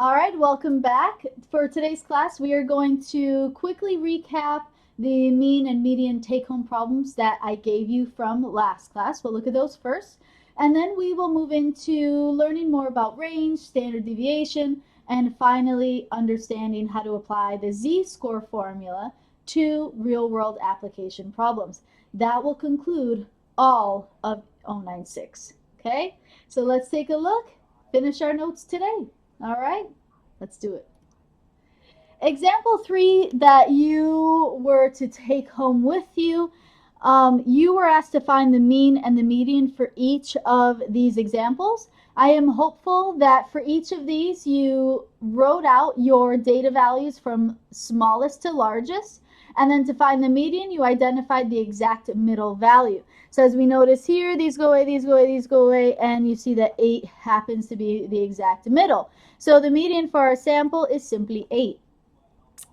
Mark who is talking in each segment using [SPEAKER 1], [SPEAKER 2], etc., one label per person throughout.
[SPEAKER 1] All right, welcome back. For today's class, we are going to quickly recap the mean and median take-home problems that I gave you from last class. We'll look at those first, and then we will move into learning more about range, standard deviation, and finally understanding how to apply the z-score formula to real-world application problems. That will conclude all of 096. Okay, so let's take a look, finish our notes today. All right, let's do it. Example 3 that you were to take home with you, you were asked to find the mean and the median for each of these examples. I am hopeful that for each of these you wrote out your data values from smallest to largest, and then to find the median you identified the exact middle value. So as we notice here, these go away, these go away, these go away, and you see that 8 happens to be the exact middle. So the median for our sample is simply 8.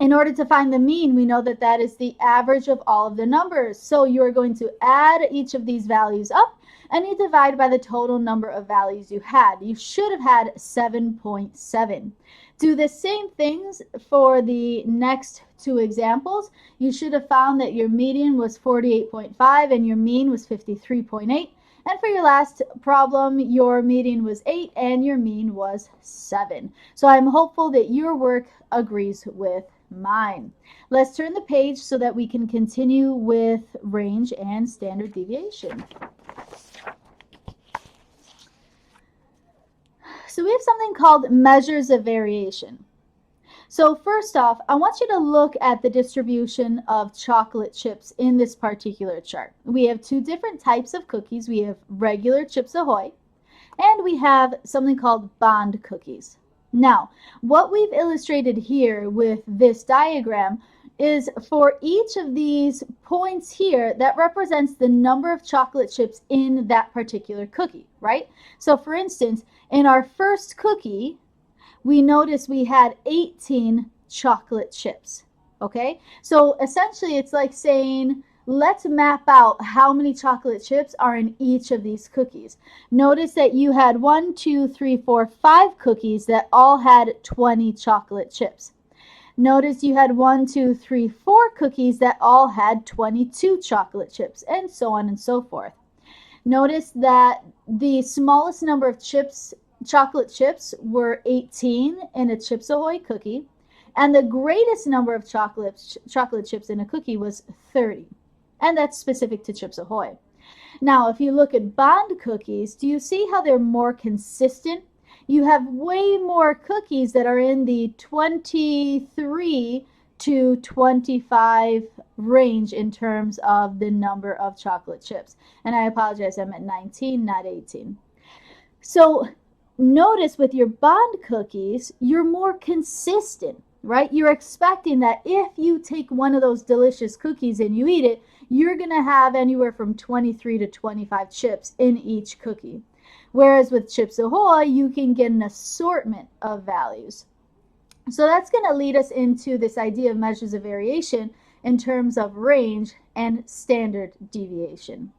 [SPEAKER 1] In order to find the mean, we know that that is the average of all of the numbers. So you're going to add each of these values up and you divide by the total number of values you had. You should have had 7.7. Do the same things for the next two examples. You should have found that your median was 48.5 and your mean was 53.8. And for your last problem, your median was 8 and your mean was 7. So I'm hopeful that your work agrees with mine. Let's turn the page so that we can continue with range and standard deviation. So we have something called measures of variation. So first off, I want you to look at the distribution of chocolate chips in this particular chart. We have two different types of cookies. We have regular Chips Ahoy, and we have something called Bond cookies. Now, what we've illustrated here with this diagram is for each of these points here that represents the number of chocolate chips in that particular cookie, right? So for instance, in our first cookie, we notice we had 18 chocolate chips, okay? So essentially it's like saying, let's map out how many chocolate chips are in each of these cookies. Notice that you had 1, 2, 3, 4, 5 cookies that all had 20 chocolate chips. Notice you had 1, 2, 3, 4 cookies that all had 22 chocolate chips, and so on and so forth. Notice that the smallest number of chocolate chips were 18 in a Chips Ahoy cookie, and the greatest number of chocolate chips in a cookie was 30. And that's specific to Chips Ahoy. Now, if you look at Bond cookies, do you see how they're more consistent? You have way more cookies that are in the 23 to 25 range in terms of the number of chocolate chips. And I apologize, I meant 19, not 18. So notice with your Bond cookies, you're more consistent, right? You're expecting that if you take one of those delicious cookies and you eat it, you're going to have anywhere from 23 to 25 chips in each cookie. Whereas with Chips Ahoy, you can get an assortment of values. So that's going to lead us into this idea of measures of variation in terms of range and standard deviation.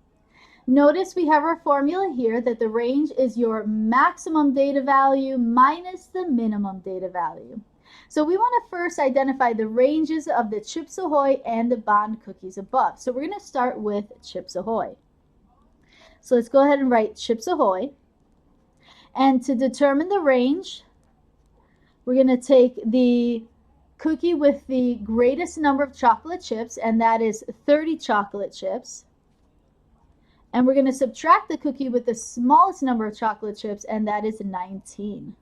[SPEAKER 1] Notice we have our formula here that the range is your maximum data value minus the minimum data value. So we want to first identify the ranges of the Chips Ahoy and the Bond cookies above. So we're going to start with Chips Ahoy. So let's go ahead and write Chips Ahoy. And to determine the range, we're going to take the cookie with the greatest number of chocolate chips, and that is 30 chocolate chips. And we're going to subtract the cookie with the smallest number of chocolate chips, and that is 19.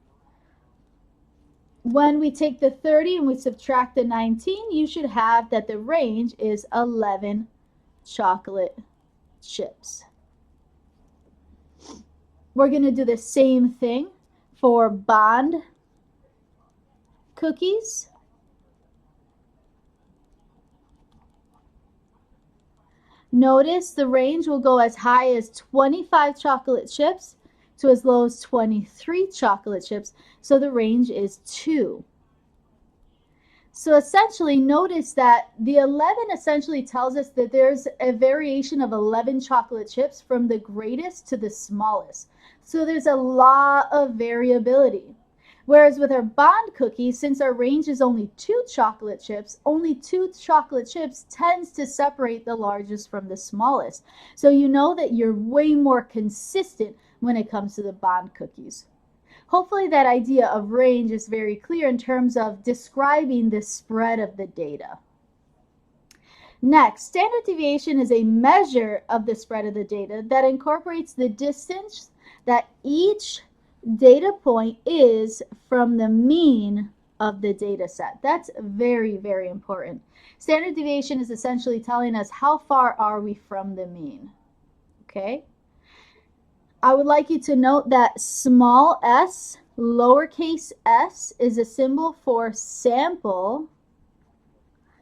[SPEAKER 1] When we take the 30 and we subtract the 19, you should have that the range is 11 chocolate chips. We're going to do the same thing for Bond cookies. Notice the range will go as high as 25 chocolate chips to as low as 23 chocolate chips, so the range is 2. So essentially, notice that the 11 essentially tells us that there's a variation of 11 chocolate chips from the greatest to the smallest. So there's a lot of variability. Whereas with our bond cookies, since our range is only 2 chocolate chips, only 2 chocolate chips tends to separate the largest from the smallest. So you know that you're way more consistent when it comes to the bond cookies. Hopefully that idea of range is very clear in terms of describing the spread of the data. Next, standard deviation is a measure of the spread of the data that incorporates the distance that each data point is from the mean of the data set. That's very, very important. Standard deviation is essentially telling us how far are we from the mean. Okay? I would like you to note that small s, lowercase s, is a symbol for sample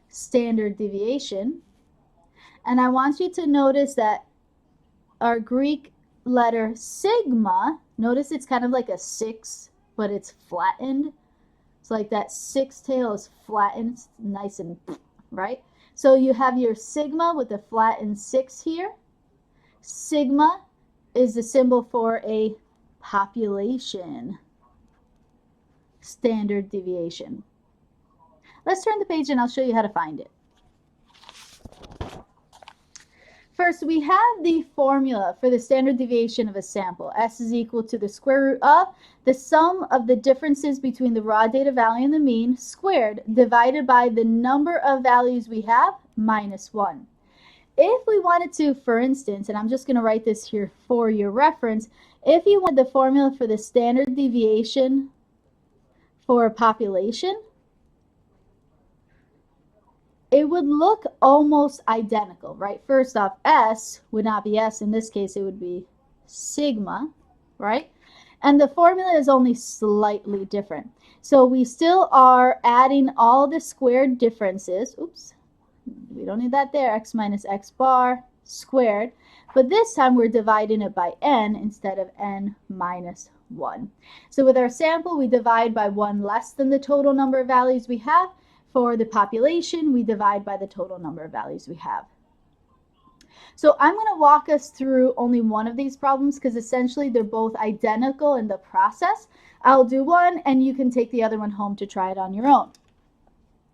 [SPEAKER 1] standard deviation. And I want you to notice that our Greek letter sigma, notice it's kind of like a 6, but it's flattened. It's like that 6 tail is flattened, nice and, right? So you have your sigma with the flattened 6 here. Sigma is the symbol for a population standard deviation. Let's turn the page and I'll show you how to find it. First, we have the formula for the standard deviation of a sample. S is equal to the square root of the sum of the differences between the raw data value and the mean squared divided by the number of values we have minus 1. If we wanted to, for instance, and I'm just going to write this here for your reference, if you want the formula for the standard deviation for a population, it would look almost identical, right? First off, S would not be S. In this case, it would be sigma, right? And the formula is only slightly different. So we still are adding all the squared differences. Oops, we don't need that there. X minus X bar squared. But this time we're dividing it by n instead of n minus 1. So with our sample, we divide by 1 less than the total number of values we have. For the population, we divide by the total number of values we have. So I'm going to walk us through only one of these problems because essentially they're both identical in the process. I'll do one and you can take the other one home to try it on your own.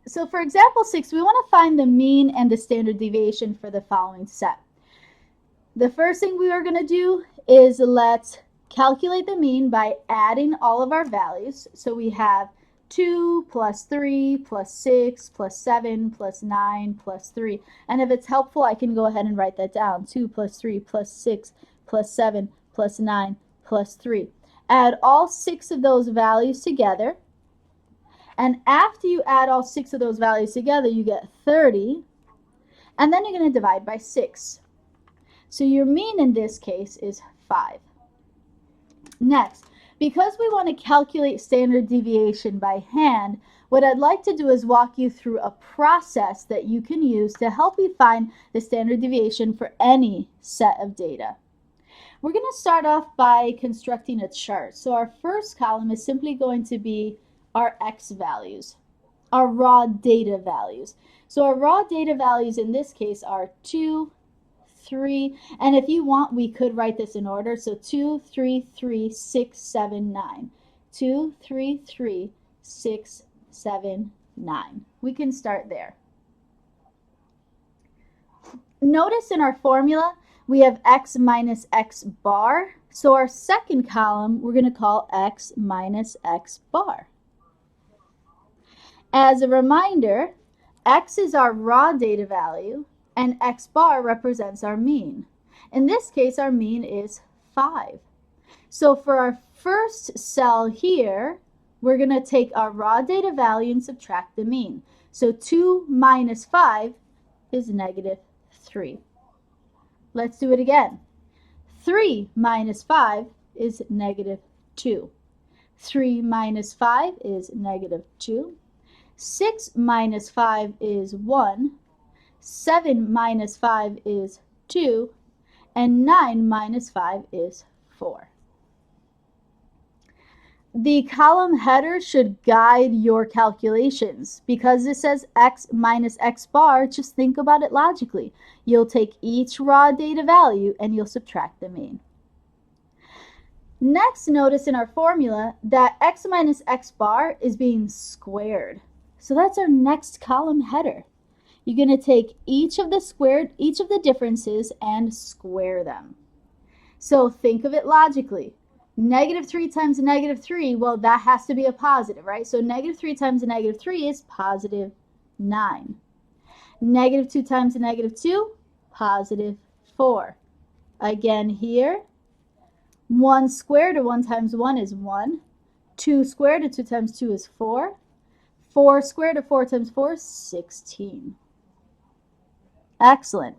[SPEAKER 1] So for example 6, we want to find the mean and the standard deviation for the following set. The first thing we are going to do is let's calculate the mean by adding all of our values. So we have 2 plus 3 plus 6 plus 7 plus 9 plus 3. And if it's helpful, I can go ahead and write that down. 2 plus 3 plus 6 plus 7 plus 9 plus 3. Add all 6 of those values together. And after you add all 6 of those values together, you get 30. And then you're going to divide by 6. So your mean in this case is 5. Next, because we want to calculate standard deviation by hand, what I'd like to do is walk you through a process that you can use to help you find the standard deviation for any set of data. We're going to start off by constructing a chart. So our first column is simply going to be our X values, our raw data values. So our raw data values in this case are 2, 3, and if you want, we could write this in order. So 2, 3, 3, 6, 7, 9. 2, 3, 3, 6, 7, 9. We can start there. Notice in our formula, we have X minus X bar. So our second column, we're going to call X minus X bar. As a reminder, X is our raw data value, and X bar represents our mean. In this case, our mean is 5. So for our first cell here, we're going to take our raw data value and subtract the mean. So 2 minus 5 is negative 3. Let's do it again. 3 minus 5 is negative 2. 3 minus 5 is negative 2. 6 minus 5 is 1. 7 minus 5 is 2, and 9 minus 5 is 4. The column header should guide your calculations. Because it says X minus X bar, just think about it logically. You'll take each raw data value and you'll subtract the mean. Next, notice in our formula that x minus x bar is being squared. So that's our next column header. You're going to take each of the differences and square them. So think of it logically. Negative 3 times negative 3, well, that has to be a positive, right? So negative 3 times negative 3 is positive 9. Negative 2 times negative 2, positive 4. Again here, 1 squared or 1 times 1 is 1. 2 squared or 2 times 2 is 4. 4 squared or 4 times 4 is 16. Excellent.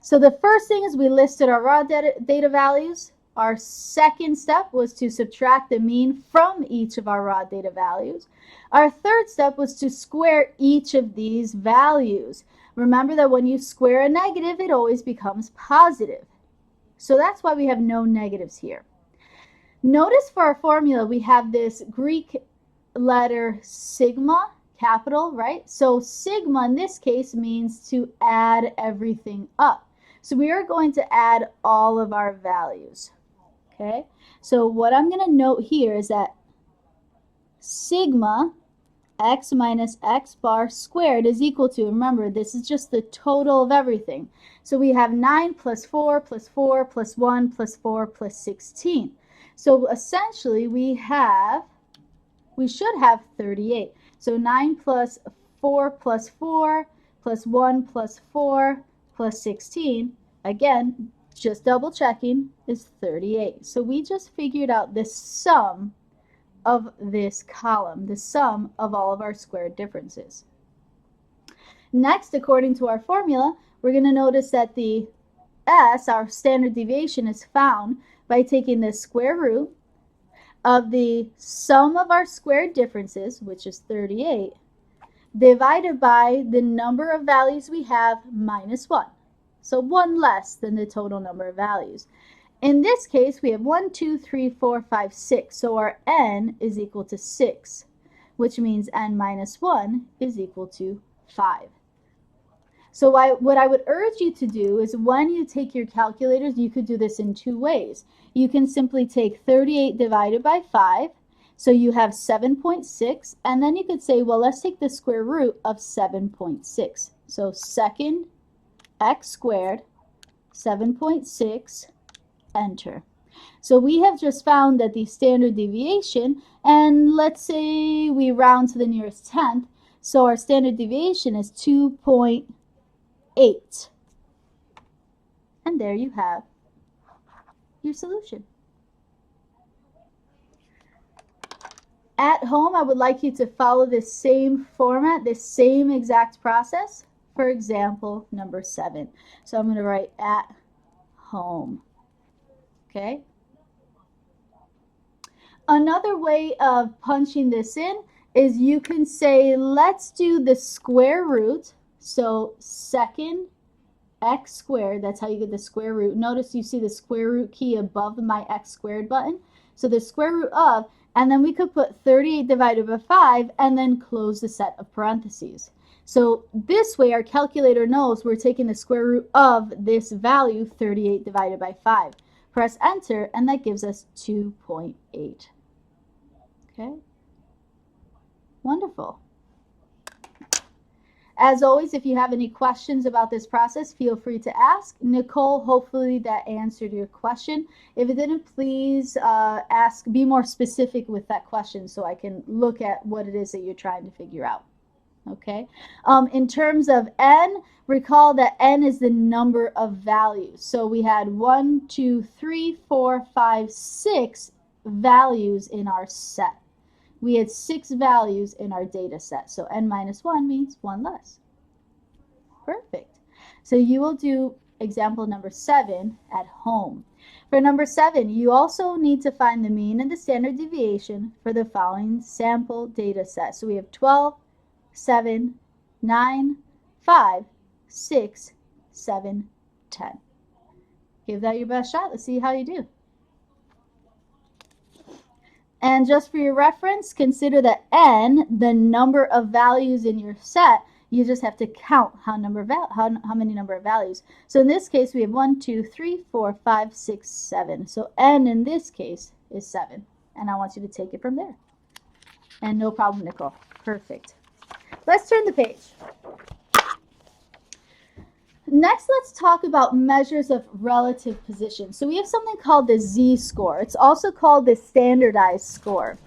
[SPEAKER 1] So the first thing is we listed our raw data values. Our second step was to subtract the mean from each of our raw data values. Our third step was to square each of these values. Remember that when you square a negative, it always becomes positive. So that's why we have no negatives here. Notice for our formula, we have this Greek letter sigma, capital, right? So sigma in this case means to add everything up. So we are going to add all of our values, okay? So what I'm going to note here is that sigma x minus x bar squared is equal to, remember, this is just the total of everything. So we have 9 plus 4 plus 4 plus 1 plus 4 plus 16. So essentially we should have 38. So 9 plus 4 plus 4 plus 1 plus 4 plus 16, again, just double checking, is 38. So we just figured out the sum of this column, the sum of all of our squared differences. Next, according to our formula, we're going to notice that the S, our standard deviation, is found by taking the square root of the sum of our squared differences, which is 38, divided by the number of values we have minus 1. So 1 less than the total number of values. In this case, we have 1, 2, 3, 4, 5, 6. So our n is equal to 6, which means n minus 1 is equal to 5. So what I would urge you to do is when you take your calculators, you could do this in two ways. You can simply take 38 divided by 5, so you have 7.6, and then you could say, well, let's take the square root of 7.6. So second x squared, 7.6, enter. So we have just found that the standard deviation, and let's say we round to the nearest tenth, so our standard deviation is 2.8. And there you have your solution. At home, I would like you to follow this same format, this same exact process. For example, number 7. So I'm going to write at home. Okay? Another way of punching this in is you can say, let's do the square root. So second x squared, that's how you get the square root. Notice you see the square root key above my x squared button. So the square root of, and then we could put 38 divided by 5 and then close the set of parentheses. So this way our calculator knows we're taking the square root of this value, 38 divided by 5. Press enter, and that gives us 2.8. Okay? Wonderful. As always, if you have any questions about this process, feel free to ask. Nicole, hopefully that answered your question. If it didn't, please be more specific with that question so I can look at what it is that you're trying to figure out. Okay. In terms of n, recall that n is the number of values. So we had 1, 2, 3, 4, 5, 6 values in our set. We had 6 values in our data set. So n minus 1 means 1 less. Perfect. So you will do example number 7 at home. For number 7, you also need to find the mean and the standard deviation for the following sample data set. So we have 12, 7, 9, 5, 6, 7, 10. Give that your best shot. Let's see how you do. And just for your reference, consider that n, the number of values in your set, You just have to count how many number of values. So in this case, we have 1, 2, 3, 4, 5, 6, 7. So n in this case is 7. And I want you to take it from there. And no problem, Nicole. Perfect. Let's turn the page. Next, let's talk about measures of relative position. So we have something called the z-score. It's also called the standardized score.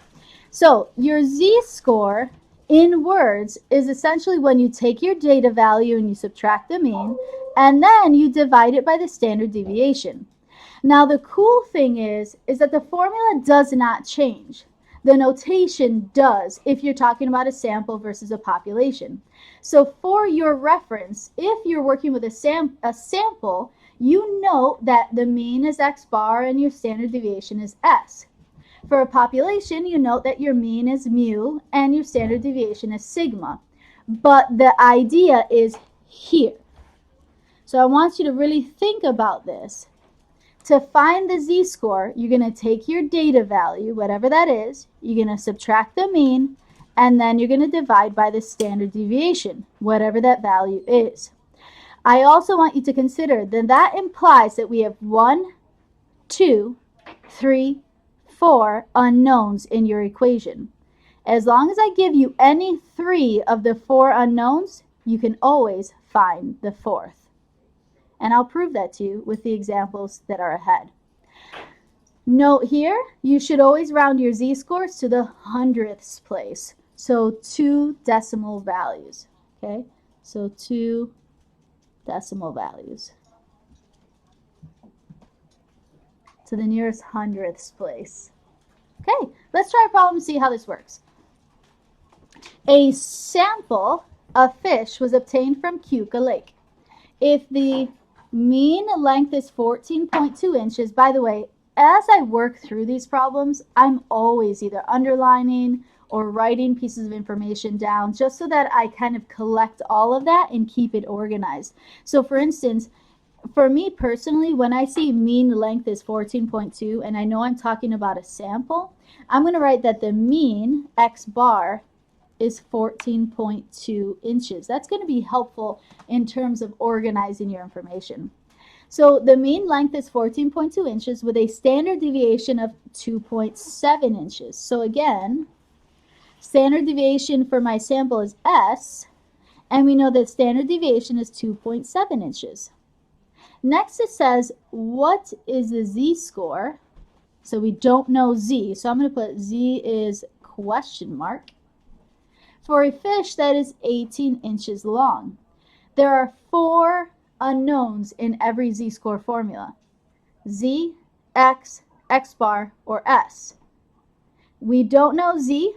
[SPEAKER 1] So your z-score in words is essentially when you take your data value and you subtract the mean, and then you divide it by the standard deviation. Now the cool thing is that the formula does not change. The notation does if you're talking about a sample versus a population. So for your reference, if you're working with a sample, you know that the mean is x bar and your standard deviation is s. For a population, you note that your mean is mu and your standard deviation is sigma. But the idea is here. So I want you to really think about this. To find the z-score, you're going to take your data value, whatever that is, you're going to subtract the mean, and then you're going to divide by the standard deviation, whatever that value is. I also want you to consider that implies that we have 1, 2, 3, 4 unknowns in your equation. As long as I give you any 3 of the 4 unknowns, you can always find the 4th. And I'll prove that to you with the examples that are ahead. Note here, you should always round your z-scores to the hundredths place. So 2 decimal values. Okay, so 2 decimal values to the nearest hundredths place. Okay, let's try a problem and see how this works. A sample of fish was obtained from Keuka Lake. If the mean length is 14.2 inches, by the way, as I work through these problems, I'm always either underlining or writing pieces of information down just so that I kind of collect all of that and keep it organized. So for instance, for me personally, when I see mean length is 14.2 and I know I'm talking about a sample, I'm going to write that the mean x bar is 14.2 inches. That's going to be helpful in terms of organizing your information. So the mean length is 14.2 inches with a standard deviation of 2.7 inches. So again, standard deviation for my sample is S, and we know that standard deviation is 2.7 inches. Next it says, what is the z-score? So we don't know z, so I'm going to put z is question mark. For a fish that is 18 inches long. There are 4 unknowns in every z-score formula. Z, x, x bar, or s. We don't know z.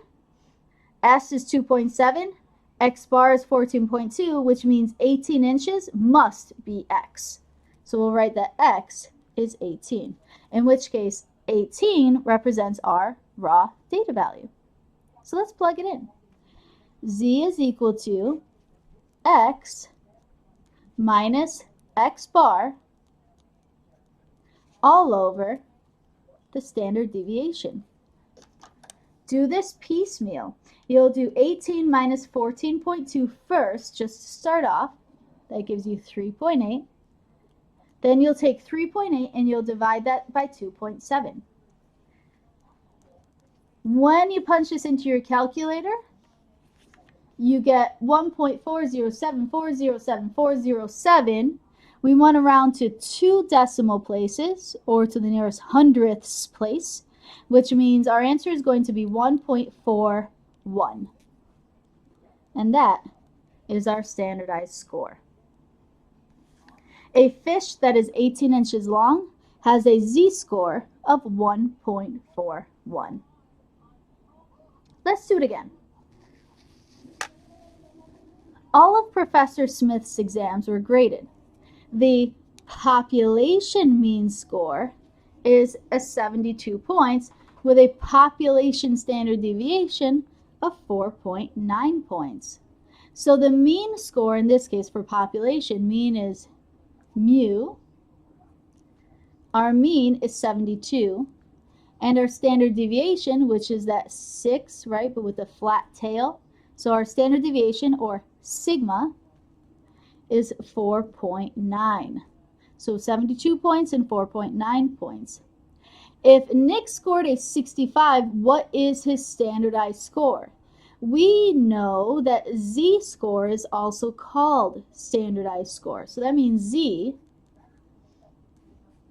[SPEAKER 1] S is 2.7. X bar is 14.2, which means 18 inches must be x. So we'll write that x is 18, in which case 18 represents our raw data value. So let's plug it in. Z is equal to x minus x bar all over the standard deviation. Do this piecemeal. You'll do 18 minus 14.2 first, just to start off. That gives you 3.8. Then you'll take 3.8 and you'll divide that by 2.7. When you punch this into your calculator, you get 1.407407407. We want to round to 2 decimal places or to the nearest hundredths place, which means our answer is going to be 1.41. And that is our standardized score. A fish that is 18 inches long has a z-score of 1.41. Let's do it again. All of Professor Smith's exams were graded. The population mean score is a 72 points with a population standard deviation of 4.9 points. So the mean score in this case for population, mean is mu. Our mean is 72. And our standard deviation, which is that 6, right, but with a flat tail. So our standard deviation, or sigma is 4.9. So 72 points and 4.9 points. If Nick scored a 65, what is his standardized score? We know that z-score is also called standardized score. So that means z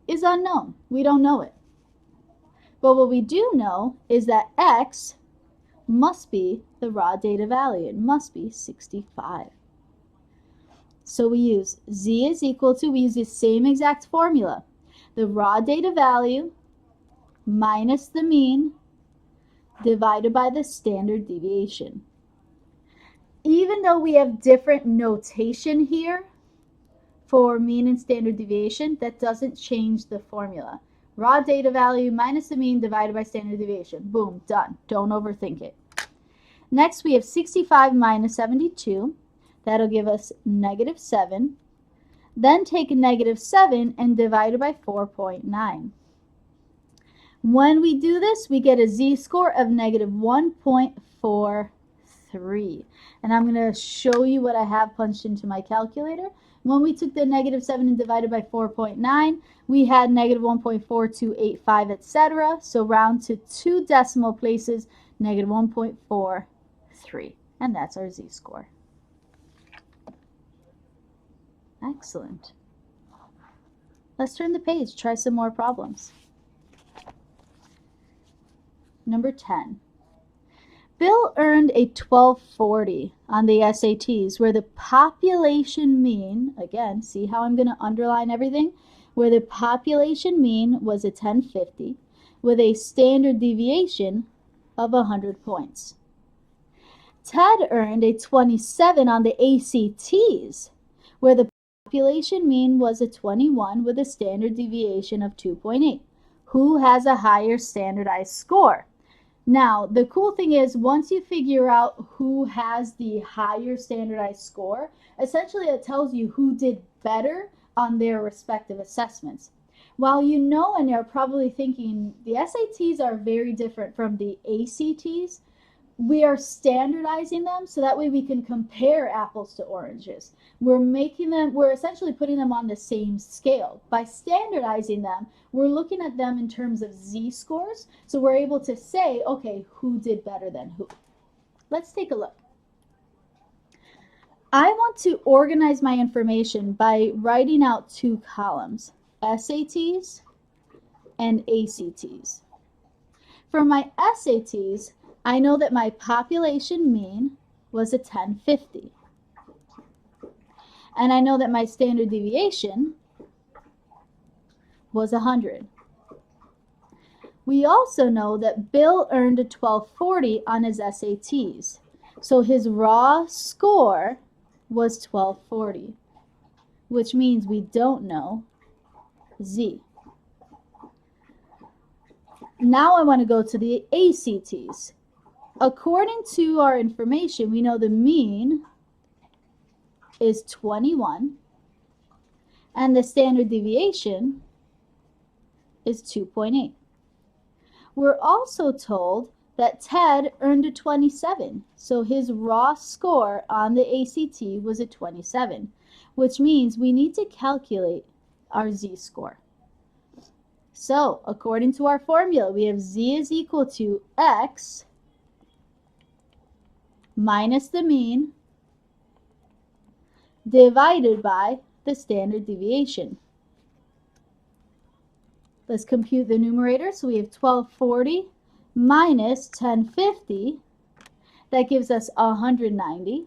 [SPEAKER 1] is unknown. We don't know it. But what we do know is that x must be the raw data value. It must be 65. So we use z is equal to, we use the same exact formula. The raw data value minus the mean divided by the standard deviation. Even though we have different notation here for mean and standard deviation, that doesn't change the formula. Raw data value minus the mean divided by standard deviation. Boom, done. Don't overthink it. Next, we have 65 minus 72. That'll give us negative 7. Then take negative 7 and divide it by 4.9. When we do this, we get a z-score of negative 1.43. And I'm going to show you what I have punched into my calculator. When we took the negative 7 and divided by 4.9, we had negative 1.4285, etc. So round to 2 decimal places, negative 1.43. And that's our z-score. Excellent. Let's turn the page, try some more problems. Number 10. Bill earned a 1240 on the SATs where the population mean, again, see how I'm going to underline everything, where the population mean was a 1050 with a standard deviation of 100 points. Ted earned a 27 on the ACTs where the population mean was a 21 with a standard deviation of 2.8. Who has a higher standardized score? Now, the cool thing is once you figure out who has the higher standardized score, essentially it tells you who did better on their respective assessments. While you know and you're probably thinking the SATs are very different from the ACTs, we are standardizing them so that way we can compare apples to oranges. We're essentially putting them on the same scale. By standardizing them, we're looking at them in terms of z-scores, so we're able to say, okay, who did better than who? Let's take a look. I want to organize my information by writing out 2 columns, SATs and ACTs. For my SATs, I know that my population mean was a 1050. And I know that my standard deviation was 100. We also know that Bill earned a 1240 on his SATs. So his raw score was 1240, which means we don't know Z. Now I want to go to the ACTs. According to our information, we know the mean is 21 and the standard deviation is 2.8. We're also told that Ted earned a 27, so his raw score on the ACT was a 27, which means we need to calculate our z-score. So, according to our formula, we have z is equal to x minus the mean divided by the standard deviation. Let's compute the numerator. So we have 1240 minus 1050. That gives us 190.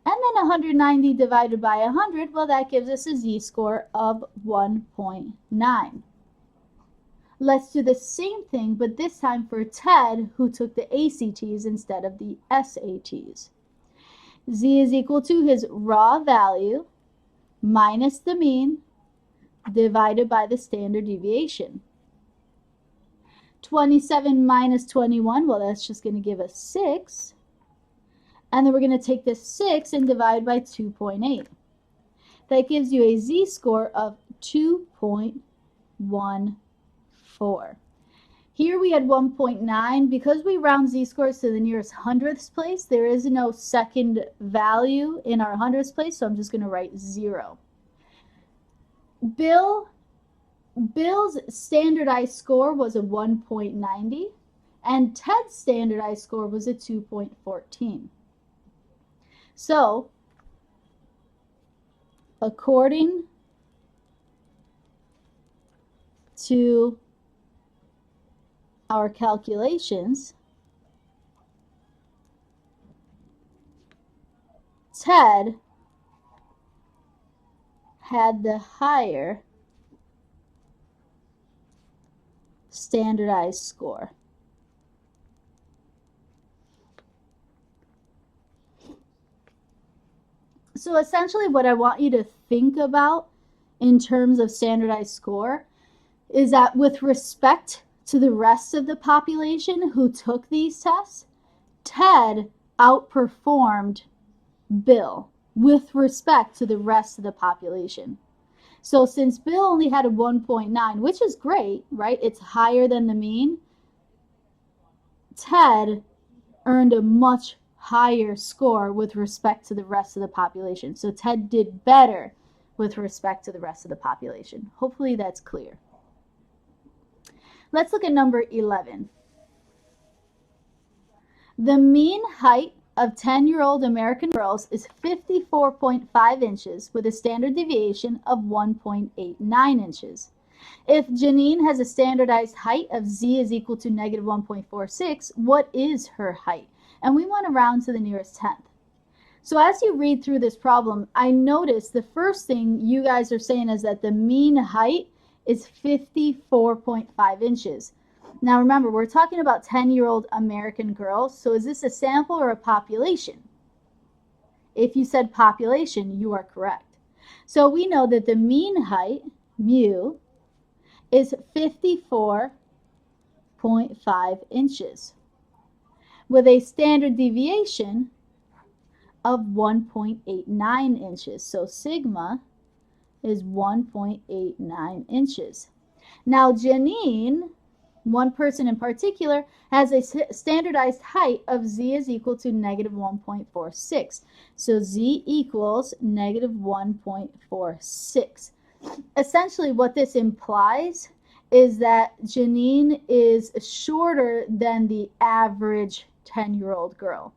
[SPEAKER 1] And then 190 divided by 100, well, that gives us a z-score of 1.9. Let's do the same thing, but this time for Ted, who took the ACTs instead of the SATs. Z is equal to his raw value minus the mean divided by the standard deviation. 27 minus 21, well, that's just going to give us 6. And then we're going to take this 6 and divide by 2.8. That gives you a z-score of 2.14. Here we we had 1.9. Because we round z-scores to the nearest hundredths place, there is no second value in our hundredths place, so I'm just going to write 0. Bill's standardized score was a 1.90, and Ted's standardized score was a 2.14. So, according to our calculations, Ted had the higher standardized score. So essentially what I want you to think about in terms of standardized score is that with respect to the rest of the population who took these tests, Ted outperformed Bill with respect to the rest of the population. So since Bill only had a 1.9, which is great, right? It's higher than the mean. Ted earned a much higher score with respect to the rest of the population. So Ted did better with respect to the rest of the population. Hopefully that's clear. Let's look at number 11. The mean height of 10-year-old American girls is 54.5 inches with a standard deviation of 1.89 inches. If Janine has a standardized height of z is equal to negative 1.46, what is her height? And we want to round to the nearest tenth. So as you read through this problem, I notice the first thing you guys are saying is that the mean height is 54.5 inches. Now remember, we're talking about 10-year-old American girls, so is this a sample or a population? If you said population, you are correct. So we know that the mean height, mu, is 54.5 inches with a standard deviation of 1.89 inches. So sigma is 1.89 inches. Now Janine, one person in particular, has a standardized height of z is equal to negative 1.46. So z equals negative 1.46. Essentially what this implies is that Janine is shorter than the average 10-year-old girl.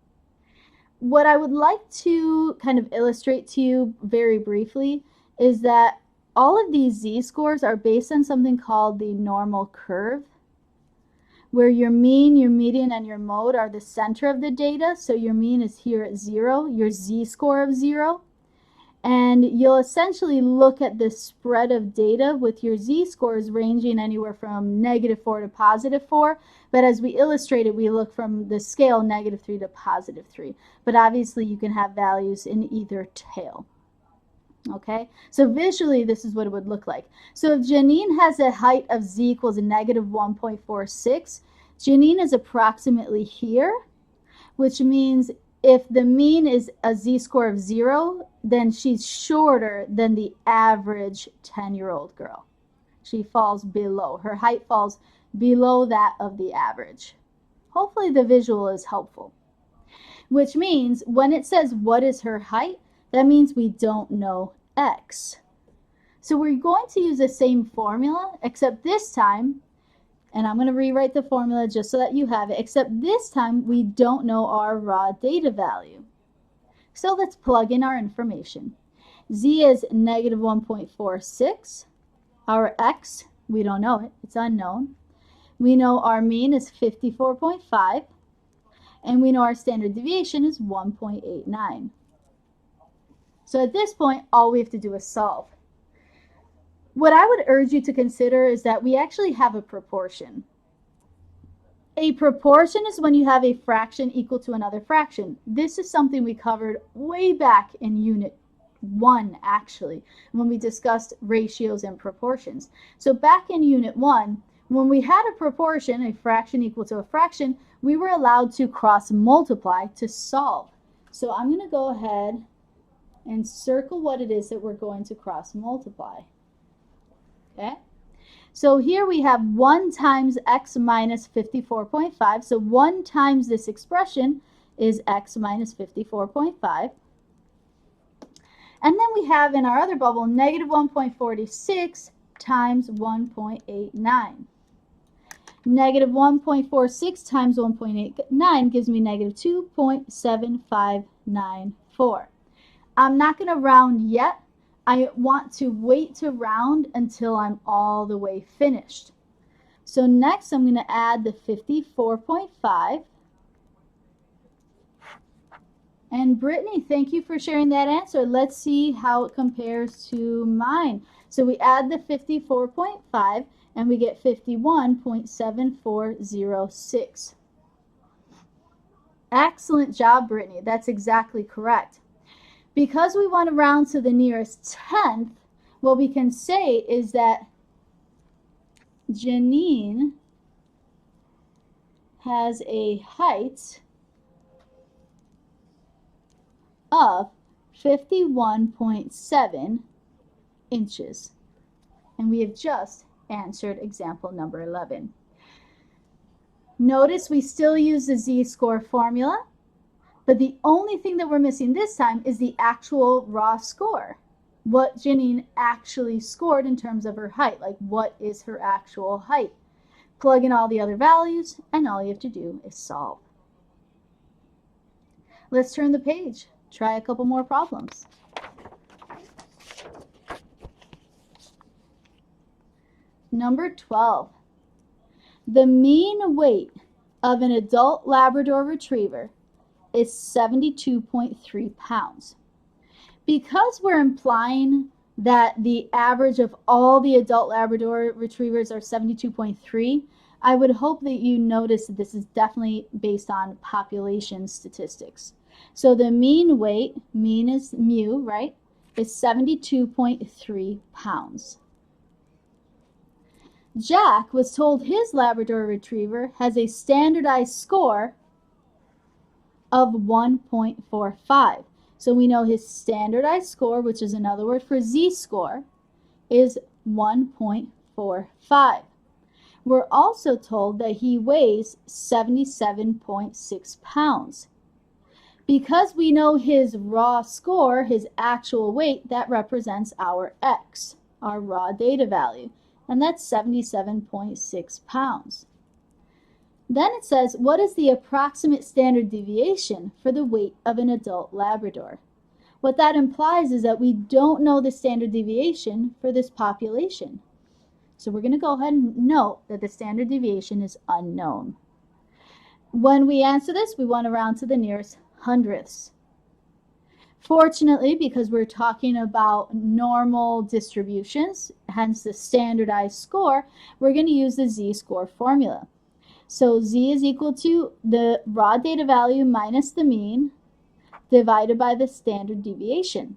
[SPEAKER 1] What I would like to kind of illustrate to you very briefly is that all of these z-scores are based on something called the normal curve, where your mean, your median, and your mode are the center of the data. So your mean is here at 0, your z-score of 0. And you'll essentially look at the spread of data with your z-scores ranging anywhere from -4 to +4. But as we illustrated, we look from the scale -3 to +3. But obviously you can have values in either tail. Okay, so visually this is what it would look like. So if Janine has a height of z equals -1.46, Janine is approximately here, which means if the mean is a z-score of 0, then she's shorter than the average 10-year-old girl. She falls below. Her height falls below that of the average. Hopefully the visual is helpful. Which means when it says what is her height, that means we don't know x. So we're going to use the same formula, except this time, and I'm going to rewrite the formula just so that you have it, except this time we don't know our raw data value. So let's plug in our information. Z is -1.46. Our x, we don't know it, it's unknown. We know our mean is 54.5, and we know our standard deviation is 1.89. So at this point, all we have to do is solve. What I would urge you to consider is that we actually have a proportion. A proportion is when you have a fraction equal to another fraction. This is something we covered way back in Unit 1, actually, when we discussed ratios and proportions. So back in Unit 1, when we had a proportion, a fraction equal to a fraction, we were allowed to cross multiply to solve. So I'm going to go ahead and circle what it is that we're going to cross multiply. Okay? So here we have 1 times x minus 54.5. So 1 times this expression is x minus 54.5. And then we have in our other bubble negative 1.46 times 1.89. Negative 1.46 times 1.89 gives me negative 2.7594. I'm not going to round yet. I want to wait to round until I'm all the way finished. So next I'm going to add the 54.5. And Brittany, thank you for sharing that answer. Let's see how it compares to mine. So we add the 54.5 and we get 51.7406. Excellent job, Brittany. That's exactly correct. Because we want to round to the nearest tenth, what we can say is that Janine has a height of 51.7 inches. And we have just answered example number 11. Notice we still use the z-score formula, but the only thing that we're missing this time is the actual raw score. What Janine actually scored in terms of her height, like what is her actual height. Plug in all the other values, and all you have to do is solve. Let's turn the page. Try a couple more problems. Number 12. The mean weight of an adult Labrador Retriever is 72.3 pounds. Because we're implying that the average of all the adult Labrador Retrievers are 72.3, I would hope that you notice that this is definitely based on population statistics. So the mean weight, mean is mu, right, is 72.3 pounds. Jack was told his Labrador Retriever has a standardized score of 1.45. So we know his standardized score, which is another word for z-score, is 1.45. We're also told that he weighs 77.6 pounds. Because we know his raw score, his actual weight, that represents our x, our raw data value, and that's 77.6 pounds. Then it says, what is the approximate standard deviation for the weight of an adult Labrador? What that implies is that we don't know the standard deviation for this population. So we're going to go ahead and note that the standard deviation is unknown. When we answer this, we want to round to the nearest hundredths. Fortunately, because we're talking about normal distributions, hence the standardized score, we're going to use the z-score formula. So z is equal to the raw data value minus the mean divided by the standard deviation.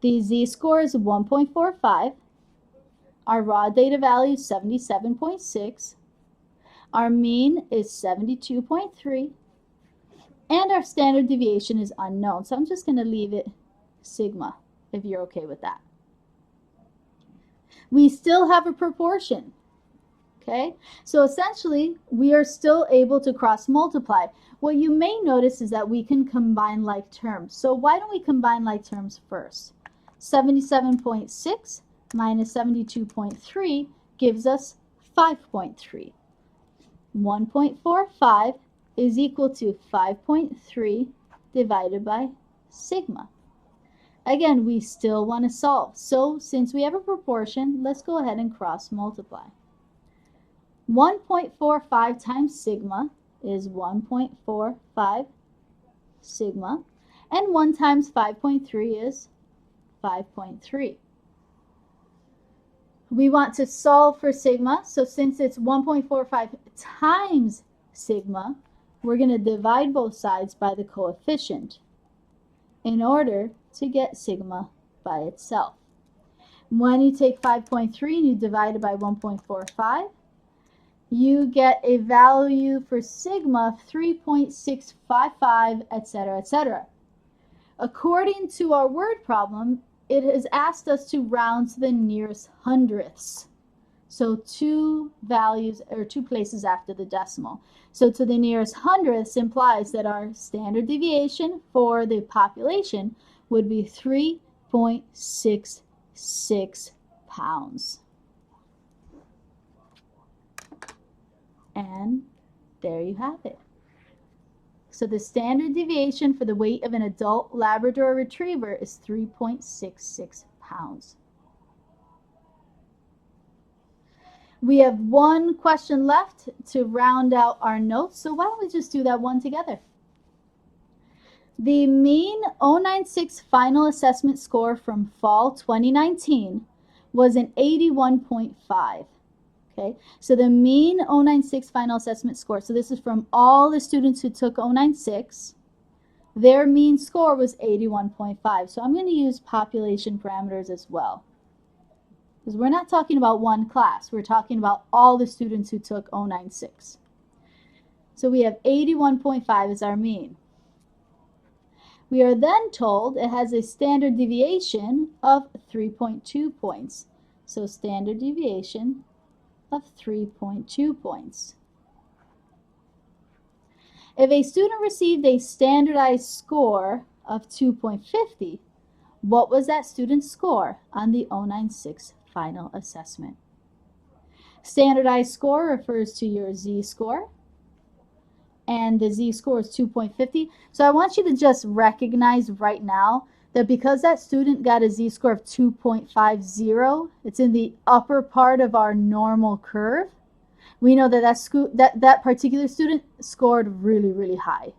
[SPEAKER 1] The z-score is 1.45. Our raw data value is 77.6. Our mean is 72.3. And our standard deviation is unknown. So I'm just going to leave it sigma, if you're okay with that. We still have a proportion. Okay, so essentially we are still able to cross multiply. What you may notice is that we can combine like terms. So why don't we combine like terms first? 77.6 minus 72.3 gives us 5.3. 1.45 is equal to 5.3 divided by sigma. Again, we still want to solve. So since we have a proportion, let's go ahead and cross multiply. 1.45 times sigma is 1.45 sigma, and 1 times 5.3 is 5.3. We want to solve for sigma, so since it's 1.45 times sigma, we're going to divide both sides by the coefficient in order to get sigma by itself. When you take 5.3 and you divide it by 1.45, you get a value for sigma of 3.655, etc., etc. According to our word problem, it has asked us to round to the nearest hundredths. So 2 values or 2 places after the decimal. So to the nearest hundredths implies that our standard deviation for the population would be 3.66 pounds. And there you have it. So the standard deviation for the weight of an adult Labrador Retriever is 3.66 pounds. We have one question left to round out our notes, so why don't we just do that one together? The mean 096 final assessment score from fall 2019 was an 81.5. Okay, so the mean 096 final assessment score, so this is from all the students who took 096, their mean score was 81.5. So I'm going to use population parameters as well. Because we're not talking about one class, we're talking about all the students who took 096. So we have 81.5 as our mean. We are then told it has a standard deviation of 3.2 points. So standard deviation of 3.2 points. If a student received a standardized score of 2.50, what was that student's score on the 096 final assessment? Standardized score refers to your z-score, and the z-score is 2.50. So I want you to just recognize right now that because that student got a z-score of 2.50, it's in the upper part of our normal curve. We know that that particular student scored really, really high.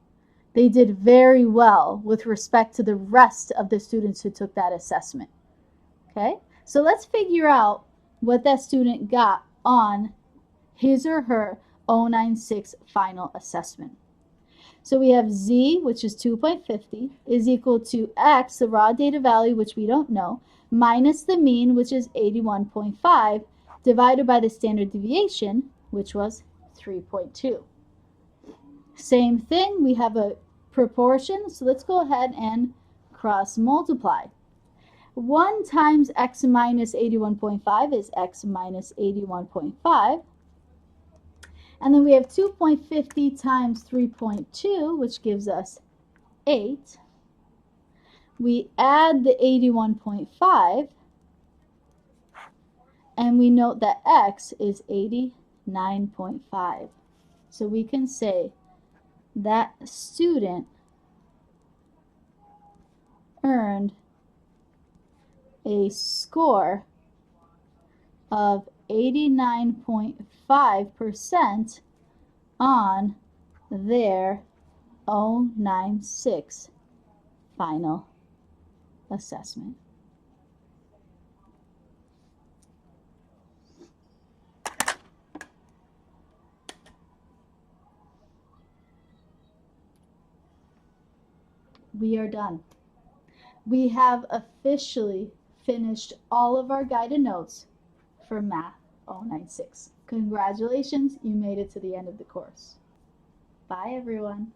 [SPEAKER 1] They did very well with respect to the rest of the students who took that assessment. Okay, so let's figure out what that student got on his or her 096 final assessment. So we have z, which is 2.50, is equal to x, the raw data value, which we don't know, minus the mean, which is 81.5, divided by the standard deviation, which was 3.2. Same thing, we have a proportion, so let's go ahead and cross multiply. 1 times x minus 81.5 is x minus 81.5. And then we have 2.50 times 3.2, which gives us 8. We add the 81.5, and we note that x is 89.5. So we can say that student earned a score of 89.5% on their 096 final assessment. We are done. We have officially finished all of our guided notes for Math 096. Congratulations, you made it to the end of the course. Bye, everyone.